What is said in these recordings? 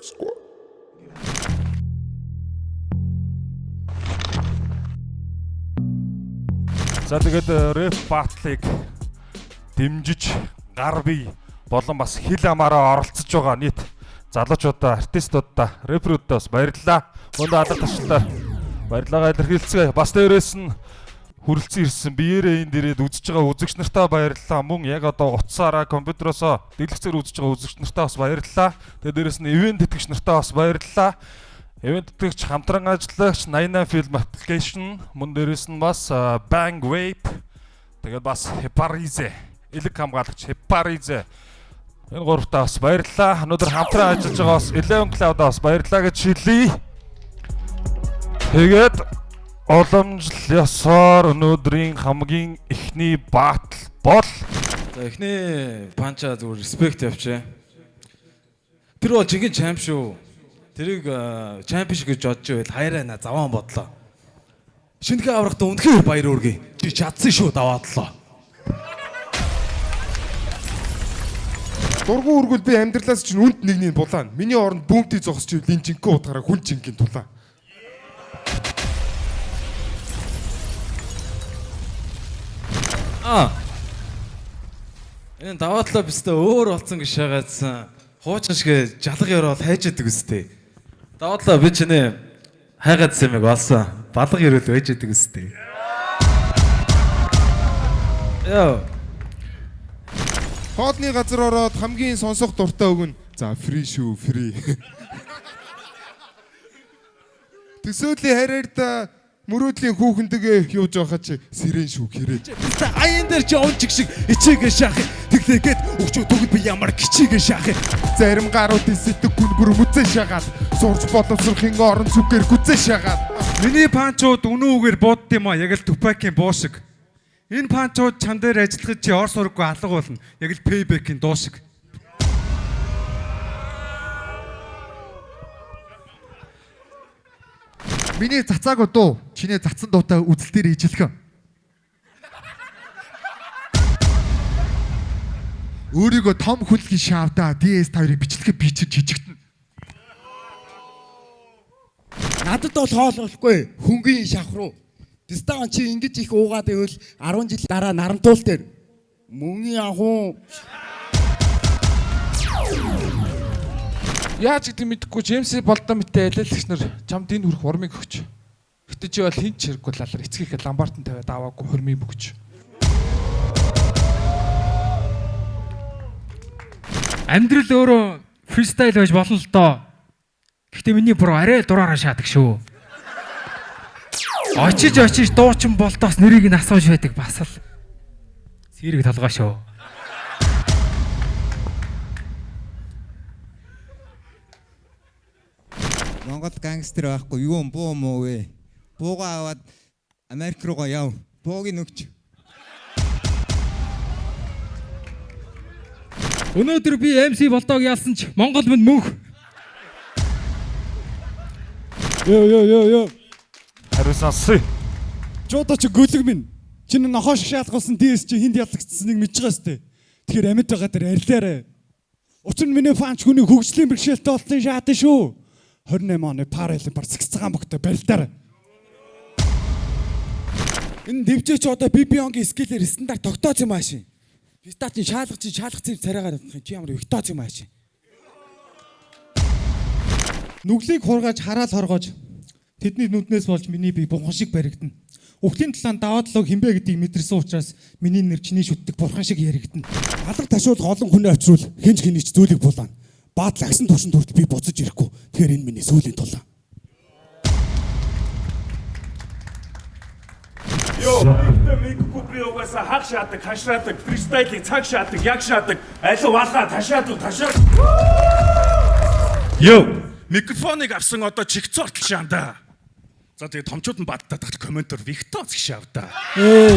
Squad. За тэгээд рэп батлыг дэмжиж гар бие болон бас хил амаараа оролцож байгаа нийт залуучуудаа, артистуудаа, рэперүүдээ бас баярлалаа. Мөн алга ташлаа. Баярлалаа илэрхийлцгээе. Бас дээрээс нь хүрэлцэн ирсэн биеэрээ энэ дээрээ үзэж байгаа үзэгч нартаа баярлалаа. Мөн яг одоо утсаараа компьютероосоо дэлгэцээр үзэж байгаа үзэгч нартаа бас баярлалаа. Тэгээд дээрээс нь ивент тэтгэгч нартаа бас баярлалаа. Ивент тэтгэгч хамтран ажиллагч 88 Film Application, мөн дээрээс нь бас Bang Vape, тэгээд бас Heparize, элэг хамгаалагч Heparize. Энэ гуравтаа бас баярлалаа. Өнөөдөр хамтран ажиллаж байгаа бас 11 Cloud-аа бас баярлалаа гэж хэлье. Тэгээд уламжлалсаар өнөөдрийн хамгийн эхний батл бол эхний панча зүгээр респект явчаа. Тэр бол жинхэнэ чамп шүү. Тэрийг чамп шиг гэж бодож байвал хайраа заваан бодлоо. Шинэхэн аврахтаа үнэхээр баяр үргэе. Чи чадсан шүү даваадлаа. Дургуун үргэл би амьдралаас чинь үнд нэгний булаана. Миний оронд бүүмтий зогсож ивэл энэ жинхэнэ утгаараа хүн жинхэнэ тулаа. Энэ даваадлаа бистэ өөр болсон гэж шагаадсан. Хуучин шиг жалга ярол хайждаг үстэй. Даваадлаа би чиний хайгаадсан юмыг олсон. Балга ярол байждаг үстэй. Яа. Хоолны газар ороод хамгийн сонсох дуртай үг нь за фри шүү, фри. Төсөөлийн хараарда мөрөөдлийн хүүхэнтэйгээ юуж байхад чи сэрэн шүү хэрэг. Аян дээр чи ончиг шиг ичээгээ шаах. Тэглээгээд өгчөө төгөд би ямар гिचээгээ шаах. Зарим гаруудын сэтг гүн бүр мүзээ шагаад сурч боловсрохын орон зүгээр гүзээ шагаад. Миний панчууд үнүүгээр буудд юм а яг л Тупакийн буу шиг. Энэ панчууд чан дээр ажиллахад чи ор сурггүй алга болно. Яг л Payback-ийн дуу шиг. Миний цацаагүй дуу чиний цацсан дуутай үзэл дээр ижилхэн. Өөрийгөө том хүлгийн шаавдаа DS5-ыг бичлэгээ бичиж жижигтэн. Надад бол хоол болохгүй хөнгөн шавхруу. Дистан чи ингэж их уугаад байвал 10 жил дараа нарантуул дээр мөнгөний ахуу. Яаж гэдэг мэдэхгүй Джеймс Болдон мэтэ алиалагч нар чамд энэ хүрх урмыг өгч. Гэтэ чи бол хинч хэрэггүй лалар эцгийхээ ламбартан тавиад аваагүй хормыг өгч. Амьдрал өөрөө фристайл байж болно л доо. Гэхдээ миний бүр арай дураараа шаадаг шүү. Очиж дуучин болтоос нэрийг нь асууж байдаг бас л сэрэг толгой шүү. Монгол гангстер байхгүй юу буу муу вэ? Буугаа аваад Америк руугаа яв. Буугийн өгч. Өнөөдөр би MC болдог яалсан ч Монгол минь мөнх. Йоо. хариусаасаа. Чуудаа чи гөлөг минь. Чиний нохоош шаалгуулсан DS чи хинд ялагдчихсныг мэдж байгаа сте. Тэгэхээр амьд байгаа дээр арилаарай. Учир нь миний фанч хүний хөгжлийн бэрхшээлтэй болсон шаатан шүү. 28 оны параллел бар сэгцгаан богтой барилдаар. Энэ дэвжээч одоо BB-гийн скиллээр стандарт тогтооц юм аашин. Пистачийн шаалгах царайгаар чи ямар вектоц юм аашин. Нүглийг хургаж хараал хоргож тэдний нүднээс болж миний бие бурхан шиг баригдана. Өвлийн талаан даваадлог хинбэ гэдгийг мэдэрсэн учраас миний нэр чиний шүтдэг бурхан шиг яригдана. Алга ташуул олон хүнээ очруул хинч хинийч зүйлийг булаана. Баатал агсан туршин төрт би буцаж ирэхгүй. Тэгэхээр энэ миний сүүлийн тулаан. Йоо, микку приогоос хаг шаадаг, хашраадаг, фристайлыг цаг шаадаг, яг шаадаг, алив валгаа ташаадаг. Йоо, микрофоныг авсан одоо чигцортл шаанда. За тэгээ томчууд нь бадтаад тагт комментор Виктоц гэж шавда. Эй.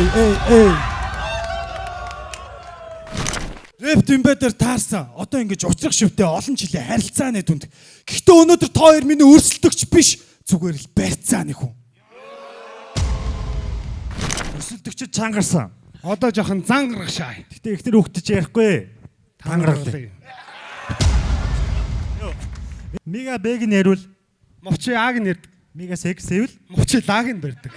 Рэп дэмбэтэр таарсан. Одоо ингэж уцрах шивтэй олон жилийн харилцааны түнд. Гэхдээ өнөөдөр та хоёр миний өрсөлдөгч биш. Зүгээр л барьцааны хүн. Өрсөлдөгчд чангарсан. Одоо жоохон зангарах шаа. Гэтэ ихтер хөвгтөж ярихгүй. Тангаралаа. Мига Б-г нь ярил Мовчи А-г нь ярддаг. Мига секс сэвэл Мовчи Л-г нь барьдаг.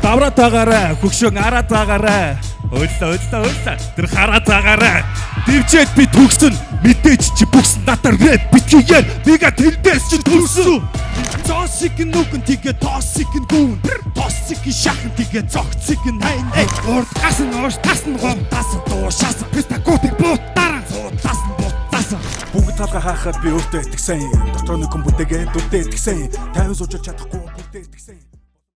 Давраа таагаарай, хөгшөн араа таагаарай. Өөлөө. Тэр хараа таагаарай. Дивчээд би төгсөн. Мэдээж чи бүгс натар рэп битгийгээр бига тэндээс чи төрсөн. Тосик нүгэн тэгээ тосик гүн. Тосик шахан тэгээ зогцик найн. Урд гасан ууш тасна гом Тасан дуушаас пистакотик буутараа тасан буутасан. Бүгд талга хаахад би өөртөө итгэсэн. Дотор нэг хүн бүтээгээд үдээ итгэсэн. 50 суужиж чадахгүй.